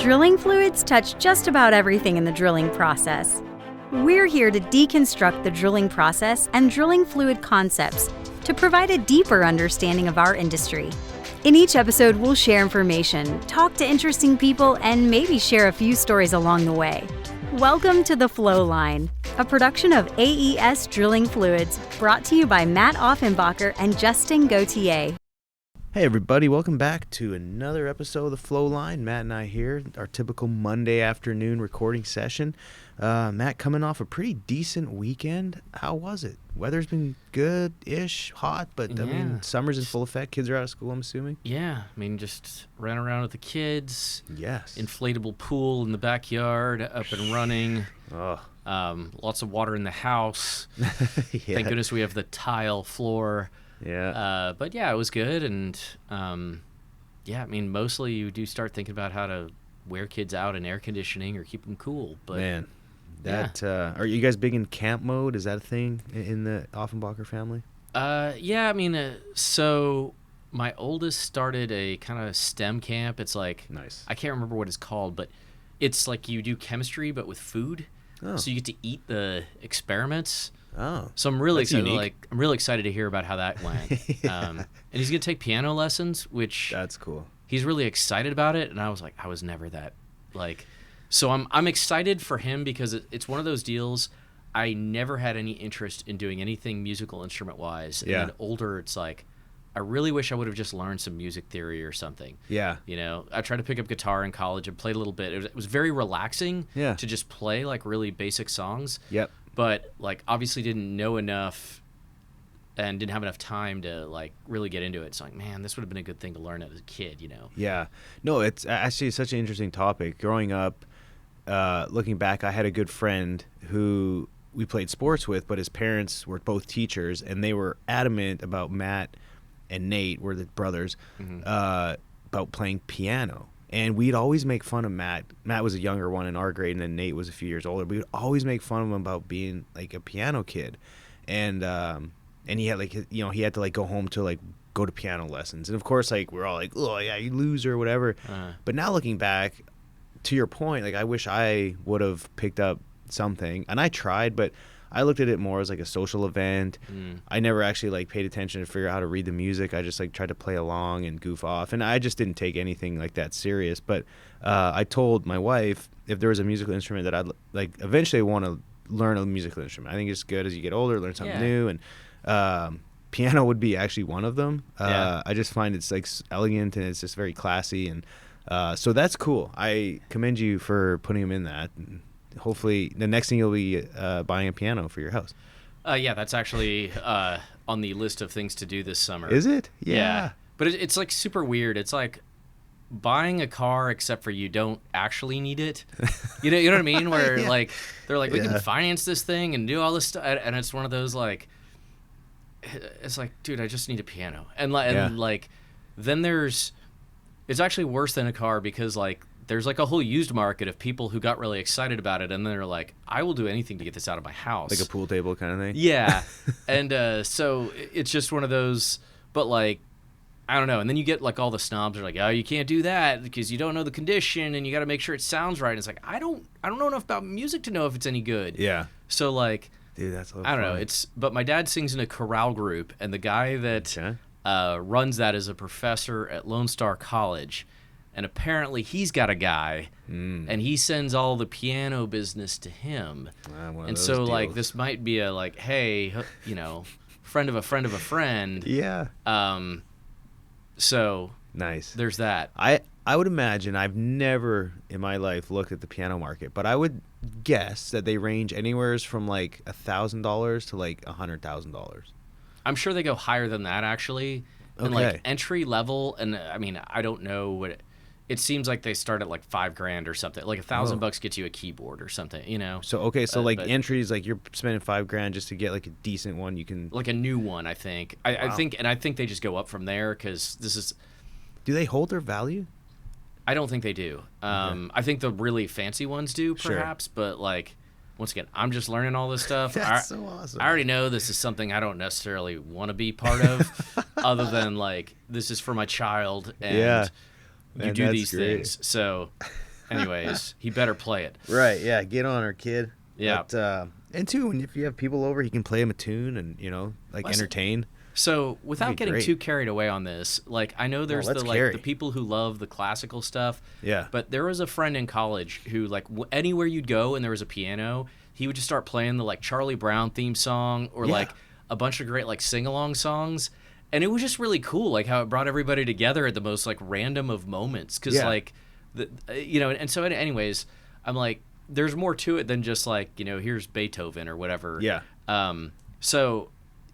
Drilling fluids touch just about everything in the drilling process. We're here to deconstruct the drilling process and drilling fluid concepts to provide a deeper understanding of our industry. In each episode, we'll share information, talk to interesting people, and maybe share a few stories along the way. Welcome to the Flowline, a production of AES Drilling Fluids, brought to you by Matt Offenbacher and Justin Gauthier. Hey everybody, welcome back to another episode of the Flowline. Matt and I here, our typical Monday afternoon recording session. Matt, coming off a pretty decent weekend. How was it? Weather's been good-ish, hot, but I mean, summer's in full effect. Kids are out of school, I'm assuming. Yeah, I mean, just ran around with the kids. Yes. Inflatable pool in the backyard, up and running. Oh. Lots of water in the house. Yeah. Thank goodness we have the tile floor. Yeah. But yeah, it was good. And yeah, I mean, mostly you do start thinking about how to wear kids out in air conditioning or keep them cool. But man, that are you guys big in camp mode? Is that a thing in the Offenbacher family? Yeah, I mean, so my oldest started a kind of STEM camp. It's like, nice. I can't remember what it's called, but it's like you do chemistry but with food. Oh. So you get to eat the experiments. Oh, so I'm really excited. Unique. I'm really excited to hear about how that went. And he's gonna take piano lessons, which that's cool. He's really excited about it, and I was like, I was never that like. So I'm excited for him because it's one of those deals. I never had any interest in doing anything musical instrument wise. And then older, it's like, I really wish I would have just learned some music theory or something. Yeah. You know, I tried to pick up guitar in college and played a little bit. It was very relaxing to just play like really basic songs. Yep. But like obviously didn't know enough and didn't have enough time to like really get into it. It's like, man, this would have been a good thing to learn as a kid, you know? Yeah. No, it's actually such an interesting topic. Growing up, looking back, I had a good friend who we played sports with, but his parents were both teachers, and they were adamant about Matt and Nate, were the brothers, about playing piano. And we'd always make fun of Matt. Matt was a younger one in our grade, and then Nate was a few years older. We would always make fun of him about being like a piano kid, and he had like, you know, he had to like go home to like go to piano lessons. And of course, like we're all like, oh yeah, you loser or whatever. But now looking back, to your point, like I wish I would have picked up something, and I tried, but I looked at it more as like a social event. I never actually like paid attention to figure out how to read the music. I just like tried to play along and goof off, and I just didn't take anything like that serious. But I told my wife if there was a musical instrument that I'd like eventually want to learn a musical instrument. I think it's good as you get older, learn something new, and piano would be actually one of them. I just find it's like elegant and it's just very classy, and so that's cool. I commend you for putting him in that. And hopefully the next thing you'll be buying a piano for your house. Yeah, that's actually on the list of things to do this summer. Is it? Yeah. But it's like super weird. It's like buying a car except for you don't actually need it. You know what I mean? Where like they're like, we can finance this thing and do all this stuff, and it's one of those like, it's like, dude, I just need a piano. And like then it's actually worse than a car because like there's like a whole used market of people who got really excited about it, and then they're like, I will do anything to get this out of my house. Like a pool table kind of thing? Yeah. And so it's just one of those, but like, I don't know. And then you get like all the snobs are like, oh, you can't do that because you don't know the condition and you got to make sure it sounds right. And it's like, I don't know enough about music to know if it's any good. Yeah. So like, dude, that's I don't know. But my dad sings in a chorale group, and the guy that runs that is a professor at Lone Star College. And apparently he's got a guy, and he sends all the piano business to him. And so, deals. Like, this might be a, like, hey, you know, friend of a friend of a friend. Yeah. So nice. There's that. I would imagine, I've never in my life looked at the piano market, but I would guess that they range anywhere from, like, $1,000 to, like, $100,000. I'm sure they go higher than that, actually. And, like, entry level, and, I mean, I don't know what... It seems like they start at like $5,000 or something. Like $1,000 gets you a keyboard or something, you know. So like entries, like you're spending $5,000 just to get like a decent one. You can like a new one, I think. I think they just go up from there because this is. Do they hold their value? I don't think they do. I think the really fancy ones do, perhaps, but like, once again, I'm just learning all this stuff. That's so awesome. I already know this is something I don't necessarily want to be part of, other than like this is for my child, and you Man, do that's these great. things. So, anyways, he better play it. Right, yeah, get on her, kid. Yeah. But, and two, if you have people over, he can play him a tune and, like entertain. So, without getting great. too carried away on this, like I know there's let's the carry. the people who love the classical stuff. Yeah. But there was a friend in college who like anywhere you'd go and there was a piano, he would just start playing the like Charlie Brown theme song or like a bunch of great like sing-along songs, and it was just really cool like how it brought everybody together at the most like random of moments, because like and so anyways, I'm like, there's more to it than just like, here's Beethoven or whatever. So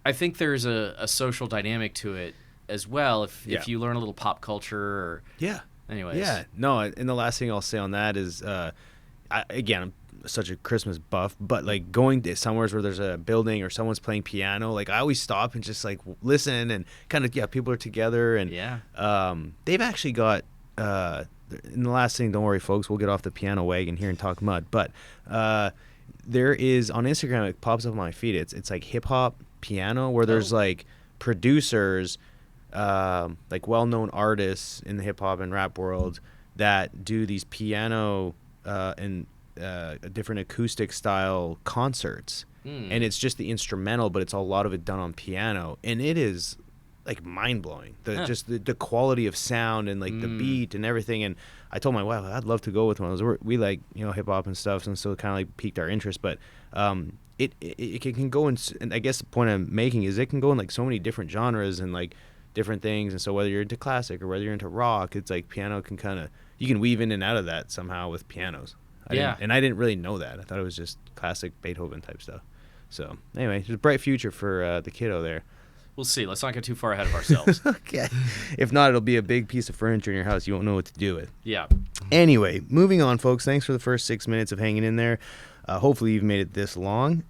I think there's a social dynamic to it as well if you learn a little pop culture or anyways. Yeah, no, and the last thing I'll say on that is, I'm such a Christmas buff, but like going to somewhere where there's a building or someone's playing piano, like I always stop and just like listen and kind of, people are together, and they've actually got, and the last thing, don't worry folks, we'll get off the piano wagon here and talk mud, but there is on Instagram, it pops up on my feed, it's like hip hop piano where there's like producers, like well-known artists in the hip hop and rap world that do these piano and different acoustic style concerts, and it's just the instrumental, but it's a lot of it done on piano, and it is like mind-blowing, just the quality of sound and like the beat and everything. And I told my wife I'd love to go with one of those. We like hip hop and stuff, and so it kind of like piqued our interest, but it can go in, and I guess the point I'm making is it can go in like so many different genres and like different things. And so whether you're into classic or whether you're into rock, it's like piano can kind of, you can weave in and out of that somehow with pianos. I didn't really know that. I thought it was just classic Beethoven type stuff. So anyway, there's a bright future for the kiddo there. We'll see. Let's not get too far ahead of ourselves. Okay. If not, it'll be a big piece of furniture in your house you won't know what to do with. Yeah. Anyway, moving on, folks. Thanks for the first 6 minutes of hanging in there. Hopefully you've made it this long.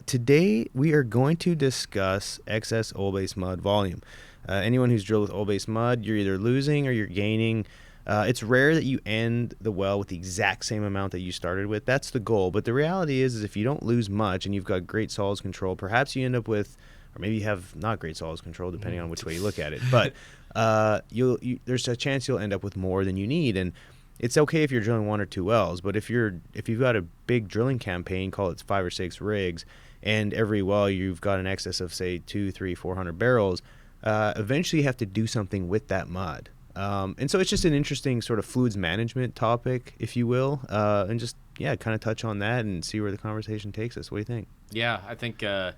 Today we are going to discuss excess oil-based mud volume. Anyone who's drilled with oil-based mud, you're either losing or you're gaining. It's rare that you end the well with the exact same amount that you started with. That's the goal. But the reality is if you don't lose much and you've got great solids control, perhaps you end up with, or maybe you have not great solids control, depending on which way you look at it. But there's a chance you'll end up with more than you need. And it's okay if you're drilling 1 or 2 wells, but if you've got a big drilling campaign, call it 5 or 6 rigs, and every well you've got an excess of say 200, 300, 400 barrels, eventually you have to do something with that mud. And so it's just an interesting sort of fluids management topic, if you will, and just kind of touch on that and see where the conversation takes us. What do you think? Yeah, I think I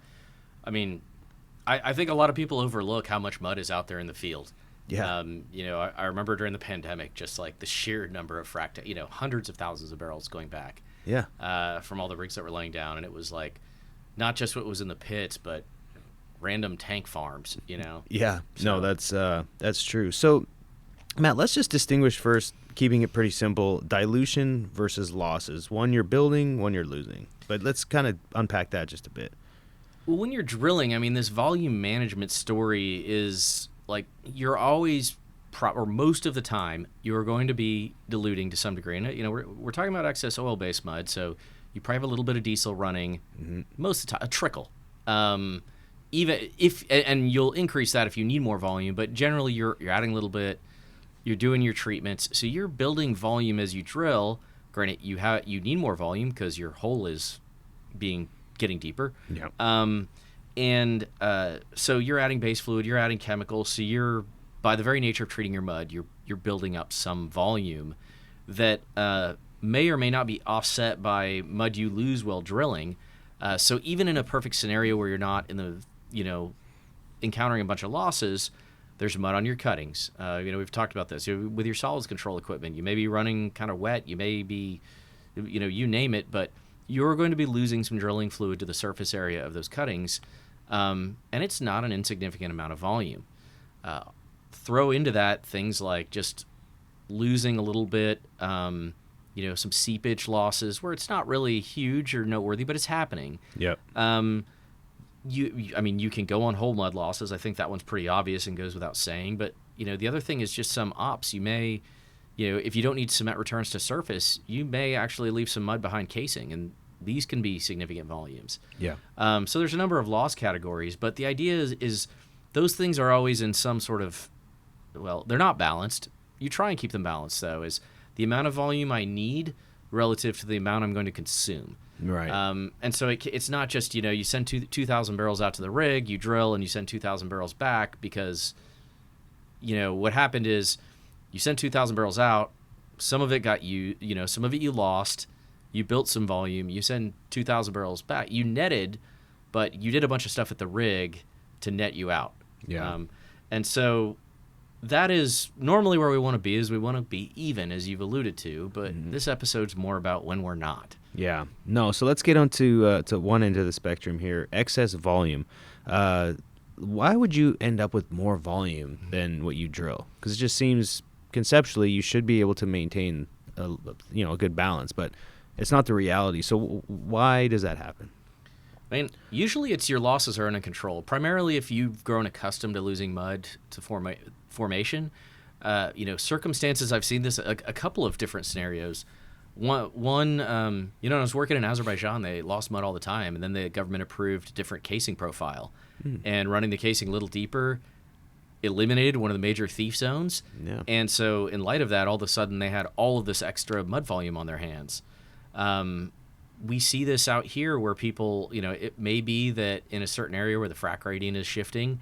think a lot of people overlook how much mud is out there in the field. Yeah. I remember during the pandemic, just like the sheer number of hundreds of thousands of barrels going back. Yeah. From all the rigs that were laying down, and it was like not just what was in the pits, but random tank farms. Yeah. So, no, that's true. So, Matt, let's just distinguish first, keeping it pretty simple, dilution versus losses. One you're building, one you're losing. But let's kind of unpack that just a bit. Well, when you're drilling, this volume management story is like you're always, or most of the time, you're going to be diluting to some degree. And, we're talking about excess oil-based mud, so you probably have a little bit of diesel running, most of the time, a trickle. Even if, and you'll increase that if you need more volume, but generally you're adding a little bit, you're doing your treatments, so you're building volume as you drill. Granted, you need more volume because your hole is getting deeper. Yeah. So you're adding base fluid, you're adding chemicals, so you're, by the very nature of treating your mud, you're building up some volume that may or may not be offset by mud you lose while drilling. So even in a perfect scenario where you're not in the, encountering a bunch of losses, there's mud on your cuttings. We've talked about this. With your solids control equipment, you may be running kind of wet, you may be, you name it, but you're going to be losing some drilling fluid to the surface area of those cuttings, and it's not an insignificant amount of volume. Throw into that things like just losing a little bit, some seepage losses where it's not really huge or noteworthy, but it's happening. Yep. You can go on whole mud losses. I think that one's pretty obvious and goes without saying. But, the other thing is just some ops. You may, if you don't need cement returns to surface, you may actually leave some mud behind casing. And these can be significant volumes. Yeah. So there's a number of loss categories, but the idea is those things are always in some sort of, well, they're not balanced. You try and keep them balanced, though, is the amount of volume I need relative to the amount I'm going to consume. Right. And so it's not just, you send 2,000 barrels out to the rig, you drill, and you send 2,000 barrels back because, what happened is you sent 2,000 barrels out, some of it got some of it you lost, you built some volume, you send 2,000 barrels back, you netted, but you did a bunch of stuff at the rig to net you out. Yeah. And so that is normally where we want to be, is we want to be even, as you've alluded to, but this episode's more about when we're not. Yeah. No, so let's get on to one end of the spectrum here, excess volume. Why would you end up with more volume than what you drill? Because it just seems conceptually you should be able to maintain a good balance, but it's not the reality. So why does that happen? I mean, usually it's your losses are under control. Primarily if you've grown accustomed to losing mud to formation. Circumstances, I've seen this a couple of different scenarios. One, I was working in Azerbaijan, they lost mud all the time, and then the government approved a different casing profile. And running the casing a little deeper eliminated one of the major thief zones. Yeah. And so in light of that, all of a sudden they had all of this extra mud volume on their hands. We see this out here where people, it may be that in a certain area where the frac rating is shifting,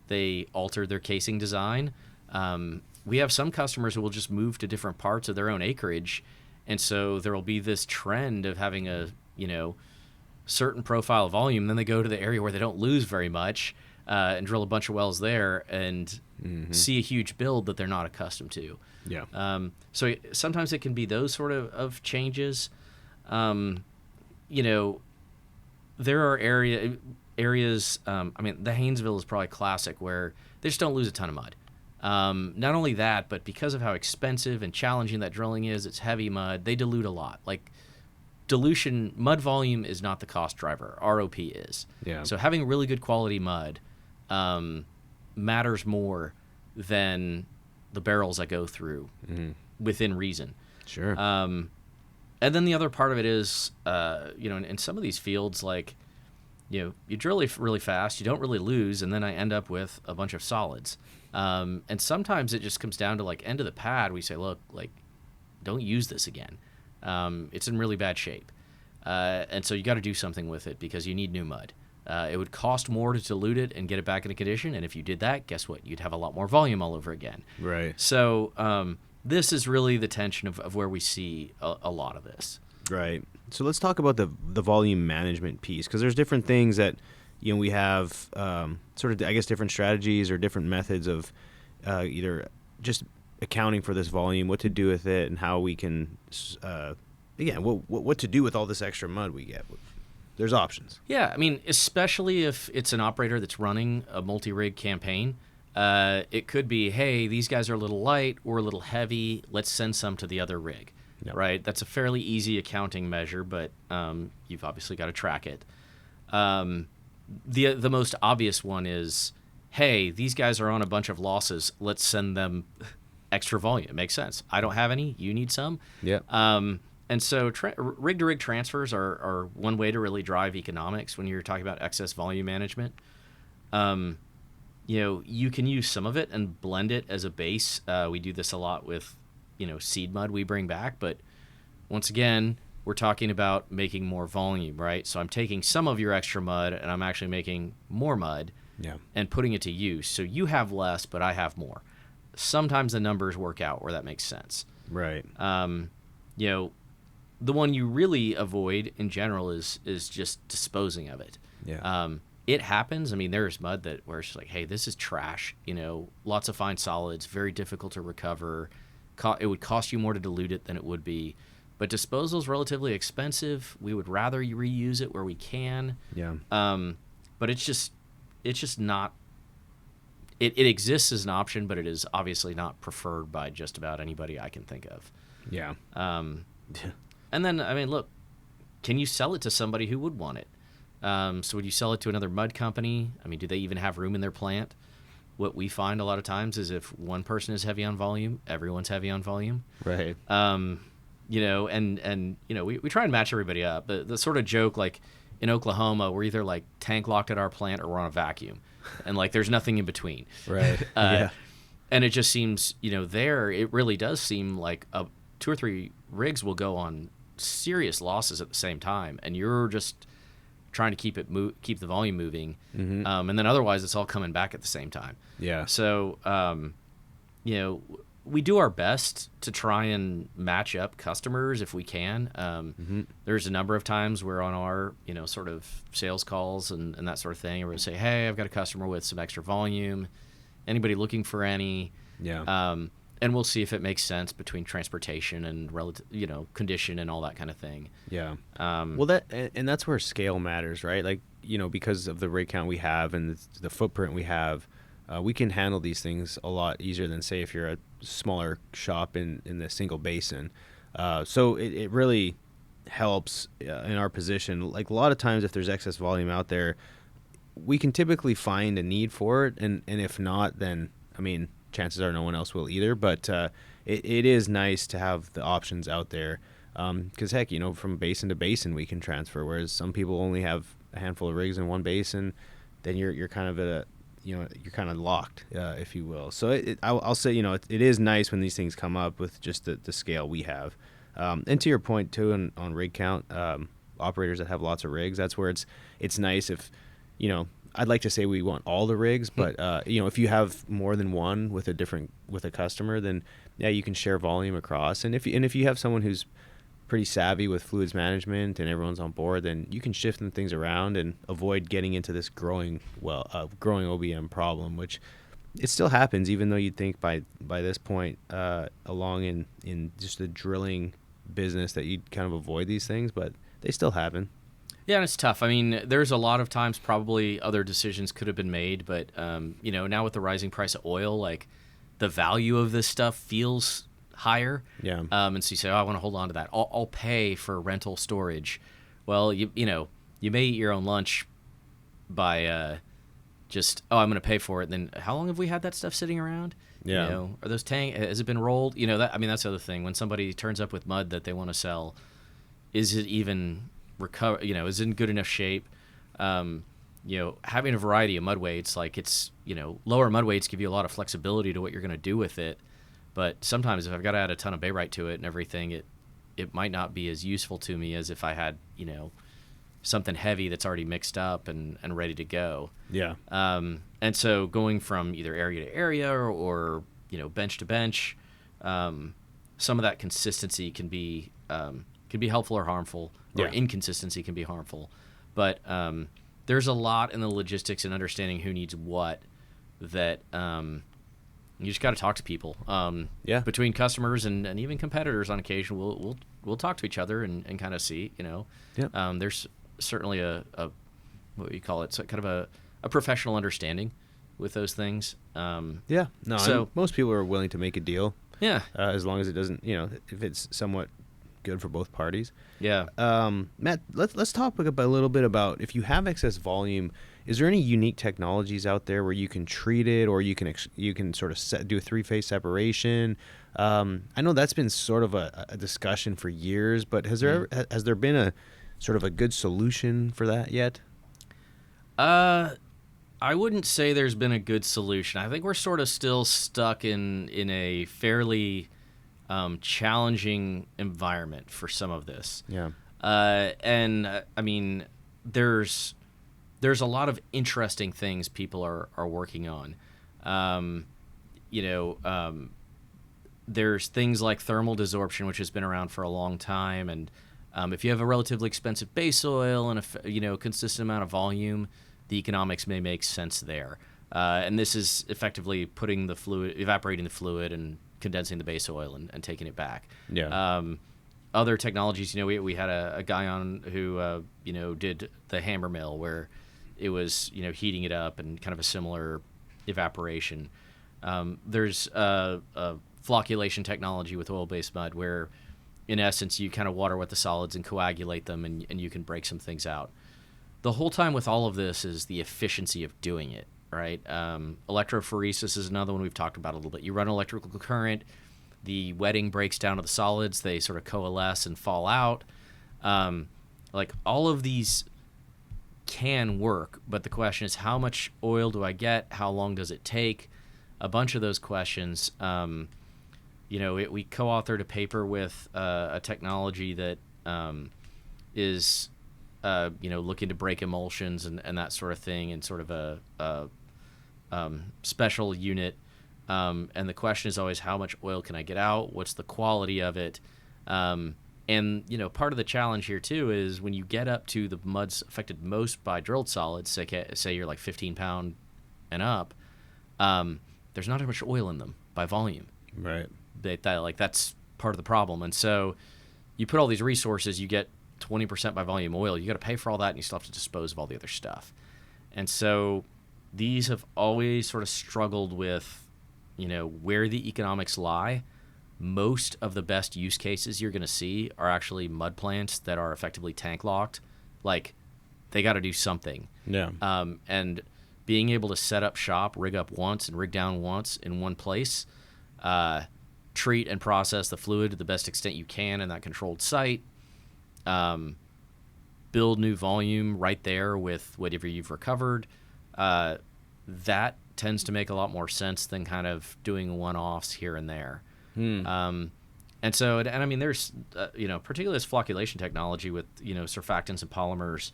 they altered their casing design. We have some customers who will just move to different parts of their own acreage, and so there will be this trend of having a, certain profile of volume. Then they go to the area where they don't lose very much and drill a bunch of wells there and see a huge build that they're not accustomed to. Yeah. So sometimes it can be those sort of changes. There are areas, the Haynesville is probably classic where they just don't lose a ton of mud. Not only that, but because of how expensive and challenging that drilling is, it's heavy mud, they dilute a lot. Like dilution, mud volume is not the cost driver. ROP is. Yeah. So having really good quality mud matters more than the barrels that go through within reason. Sure. And then the other part of it is, in some of these fields, like, you drill really fast, you don't really lose, and then I end up with a bunch of solids. And sometimes it just comes down to, like, end of the pad, we say, look, like, don't use this again. It's in really bad shape. And so you got to do something with it because you need new mud. It would cost more to dilute it and get it back into condition, and if you did that, guess what? You'd have a lot more volume all over again. Right. So this is really the tension of where we see a lot of this. Right. So let's talk about the volume management piece, because there's different things that we have sort of, I guess, different strategies or different methods of either just accounting for this volume, what to do with it, and how we can what to do with all this extra mud we get. There's options. Yeah, I mean, especially if it's an operator that's running a multi-rig campaign. It could be, hey, these guys are a little light or a little heavy. Let's send some to the other rig, right? That's a fairly easy accounting measure, but you've obviously got to track it. The most obvious one is, hey, these guys are on a bunch of losses. Let's send them extra volume. It makes sense. I don't have any. You need some. Yeah. And so rig-to-rig transfers are one way to really drive economics when you're talking about excess volume management. You can use some of it and blend it as a base. We do this a lot with, seed mud we bring back. But once again, we're talking about making more volume, right? So I'm taking some of your extra mud and I'm actually making more mud and putting it to use. So you have less, but I have more. Sometimes the numbers work out where that makes sense. Right. The one you really avoid in general is just disposing of it. Yeah. It happens. I mean, there's mud where it's like, hey, this is trash. Lots of fine solids, very difficult to recover. It would cost you more to dilute it than it would be. But disposal is relatively expensive. We would rather reuse it where we can. Yeah. But it's just not. It exists as an option, but it is obviously not preferred by just about anybody I can think of. Yeah. And then, I mean, look, can you sell it to somebody who would want it? So would you sell it to another mud company? I mean, do they even have room in their plant? What we find a lot of times is if one person is heavy on volume, everyone's heavy on volume. Right. We try and match everybody up. The sort of joke, like in Oklahoma, we're either like tank locked at our plant or we're on a vacuum, and like there's nothing in between. Right. Yeah. And it just seems, there, it really does seem like 2 or 3 rigs will go on serious losses at the same time, and you're just trying to keep the volume moving, and then otherwise it's all coming back at the same time. Yeah. So, we do our best to try and match up customers if we can. There's a number of times where on our, sort of sales calls and that sort of thing, we're going to say, hey, I've got a customer with some extra volume. Anybody looking for any? Yeah. And we'll see if it makes sense between transportation and relative, condition and all that kind of thing. Yeah. Well, that's where scale matters, right? Like, because of the rig count we have and the footprint we have, we can handle these things a lot easier than, say, if you're a smaller shop in the single basin. So it really helps in our position. Like a lot of times if there's excess volume out there, we can typically find a need for it. And if not, then, chances are no one else will either. But it is nice to have the options out there. Because, heck, from basin to basin we can transfer, whereas some people only have a handful of rigs in one basin. Then you're kind of at a you're kind of locked, if you will. So I'll say, it is nice when these things come up with just the scale we have. And to your point too, on rig count, operators that have lots of rigs, that's where it's nice if, I'd like to say we want all the rigs, but if you have more than one with a customer, then yeah, you can share volume across. And if you have someone who's pretty savvy with fluids management and everyone's on board, then you can shift some things around and avoid getting into this growing OBM problem, which it still happens, even though you'd think by this point along in just the drilling business that you'd kind of avoid these things, but they still happen. Yeah, and it's tough. There's a lot of times probably other decisions could have been made, but now with the rising price of oil, like the value of this stuff feels higher. Yeah. And so you say, I want to hold on to that. I'll pay for rental storage. Well, you may eat your own lunch by I'm going to pay for it. Then how long have we had that stuff sitting around? Yeah. Are those has it been rolled? That's the other thing. When somebody turns up with mud that they want to sell, is it even is it in good enough shape? Having a variety of mud weights, like it's, lower mud weights give you a lot of flexibility to what you're going to do with it. But sometimes if I've got to add a ton of barite to it and everything, it might not be as useful to me as if I had, something heavy that's already mixed up and ready to go. Yeah. And so going from either area to area or bench to bench, some of that consistency can be helpful or harmful, or inconsistency can be harmful. But there's a lot in the logistics and understanding who needs what that you just got to talk to people. Between customers and even competitors on occasion, we'll talk to each other and kind of see, there's certainly a what you call it, so kind of a professional understanding with those things. Most people are willing to make a deal. Yeah. As long as it doesn't, if it's somewhat good for both parties. Yeah. Matt, let's talk a little bit about, if you have excess volume, is there any unique technologies out there where you can treat it, or you can sort of do a 3-phase separation? I know that's been sort of a discussion for years, but has there been a sort of a good solution for that yet? I wouldn't say there's been a good solution. I think we're sort of still stuck in a fairly challenging environment for some of this. Yeah. There's a lot of interesting things people are working on. There's things like thermal desorption, which has been around for a long time, and if you have a relatively expensive base oil and a consistent amount of volume, the economics may make sense there. And this is effectively evaporating the fluid and condensing the base oil and taking it back. Yeah. Other technologies, we had a guy on who did the hammer mill, where it was heating it up and kind of a similar evaporation. There's a flocculation technology with oil-based mud, where in essence you kind of water wet the solids and coagulate them, and you can break some things out. The whole time with all of this is the efficiency of doing it, right? Electrophoresis is another one we've talked about a little bit. You run electrical current the wetting breaks down to the solids, they sort of coalesce and fall out. Like all of these can work, but the question is, how much oil do I get? How long does it take? A bunch of those questions. We co-authored a paper with a technology that is looking to break emulsions and that sort of thing, and sort of a special unit. And the question is always, how much oil can I get out? What's the quality of it? And part of the challenge here too is when you get up to the muds affected most by drilled solids, say you're like 15 pound and up, there's not as much oil in them by volume. Right. That's part of the problem. And so you put all these resources, you get 20% by volume oil, you got to pay for all that, and you still have to dispose of all the other stuff. And so these have always sort of struggled with, where the economics lie. Most of the best use cases you're going to see are actually mud plants that are effectively tank locked. Like, they got to do something. Yeah. And being able to set up shop, rig up once and rig down once in one place, treat and process the fluid to the best extent you can in that controlled site, build new volume right there with whatever you've recovered, that tends to make a lot more sense than kind of doing one-offs here and there. And I mean, there's, particularly this flocculation technology with, surfactants and polymers,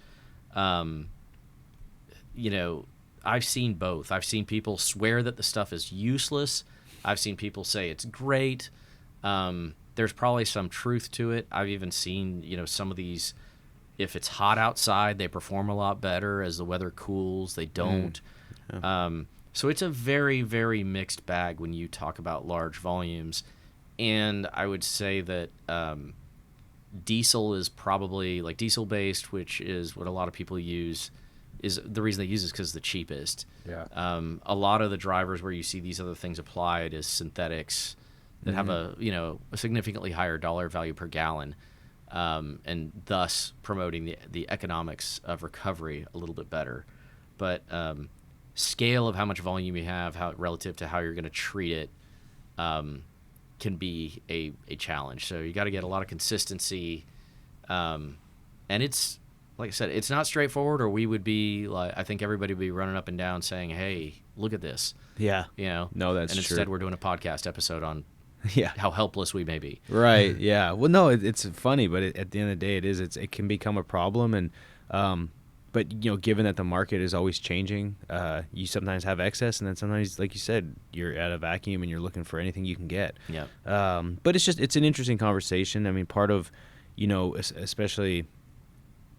I've seen both. I've seen people swear that the stuff is useless. I've seen people say it's great. There's probably some truth to it. I've even seen, some of these, if it's hot outside, they perform a lot better. As the weather cools, they don't. Yeah. So it's a very, very mixed bag when you talk about large volumes. And I would say that diesel is probably, like diesel-based, which is what a lot of people use, is the reason they use it because it's the cheapest. Yeah. A lot of the drivers where you see these other things applied is synthetics that have a significantly higher dollar value per gallon, and thus promoting the economics of recovery a little bit better. But scale of how much volume you have, how relative to how you're going to treat it, can be a challenge. So you got to get a lot of consistency, and it's, like I said, it's not straightforward, or we would be like, I think everybody would be running up and down saying, "Hey, look at this." Yeah. No, that's and true. instead we're doing a podcast episode on yeah how helpless we may be. Right. Yeah. Well, no, it's funny, but at the end of the day, it can become a problem, and but given that the market is always changing, you sometimes have excess, and then sometimes, like you said, you're at a vacuum and you're looking for anything you can get. Yeah. But it's an interesting conversation. I mean, part of, especially,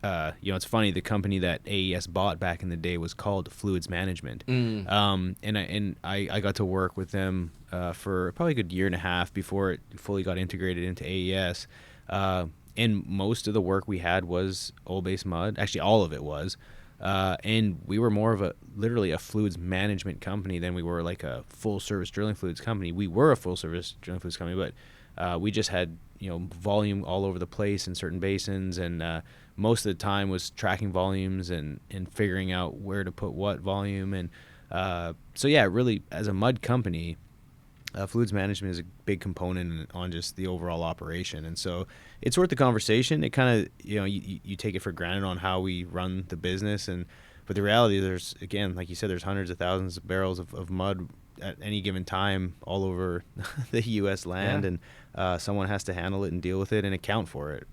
it's funny, the company that AES bought back in the day was called Fluids Management. And I got to work with them for probably a good year and a half before it fully got integrated into AES. And most of the work we had was oil-based mud. Actually, all of it was. And we were more of literally a fluids management company than we were like a full-service drilling fluids company. We were a full-service drilling fluids company, but we just had, volume all over the place in certain basins, and most of the time was tracking volumes and figuring out where to put what volume. And so, yeah, really, as a mud company, fluids management is a big component on just the overall operation, and so it's worth the conversation. It kind of, you take it for granted on how we run the business, but the reality, there's, again, like you said, there's hundreds of thousands of barrels of mud at any given time all over the U.S. land, and someone has to handle it and deal with it and account for it.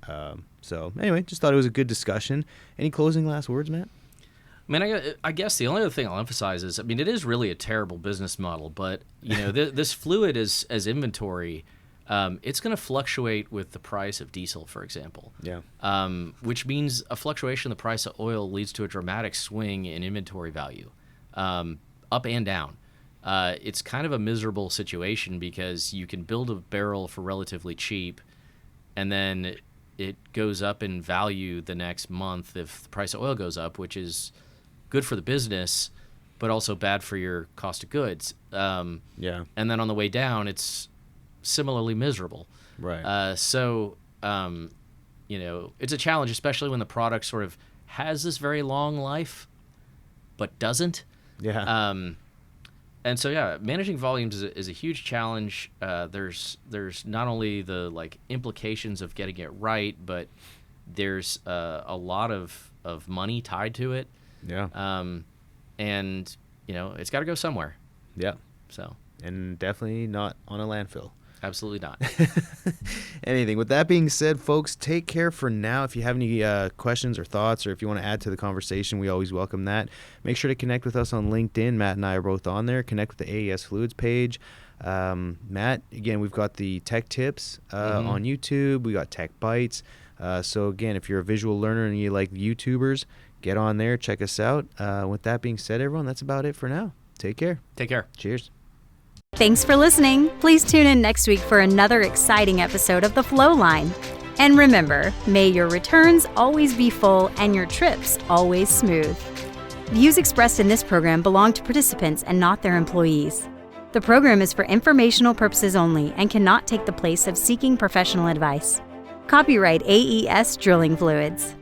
So anyway, just thought it was a good discussion. Any closing last words, Matt? I mean, I guess the only other thing I'll emphasize is, I mean, it is really a terrible business model, but, this fluid as inventory, it's going to fluctuate with the price of diesel, for example. Yeah. Which means a fluctuation in the price of oil leads to a dramatic swing in inventory value, up and down. It's kind of a miserable situation because you can build a barrel for relatively cheap, and then it goes up in value the next month if the price of oil goes up, which is good for the business, but also bad for your cost of goods. And then on the way down, it's similarly miserable. Right. So, it's a challenge, especially when the product sort of has this very long life, but doesn't. Yeah. And so yeah, managing volumes is a huge challenge. There's not only the like implications of getting it right, but there's a lot of money tied to it. Yeah. And it's got to go somewhere. Yeah. So. And definitely not on a landfill. Absolutely not. Anything. With that being said, folks, take care for now. If you have any questions or thoughts, or if you want to add to the conversation, we always welcome that. Make sure to connect with us on LinkedIn. Matt and I are both on there. Connect with the AES Fluids page. Matt, again, we've got the tech tips on YouTube. We got tech bites. So again, if you're a visual learner and you like YouTubers, get on there. Check us out. With that being said, everyone, that's about it for now. Take care. Take care. Cheers. Thanks for listening. Please tune in next week for another exciting episode of the Flowline. And remember, may your returns always be full and your trips always smooth. Views expressed in this program belong to participants and not their employees. The program is for informational purposes only and cannot take the place of seeking professional advice. Copyright AES Drilling Fluids.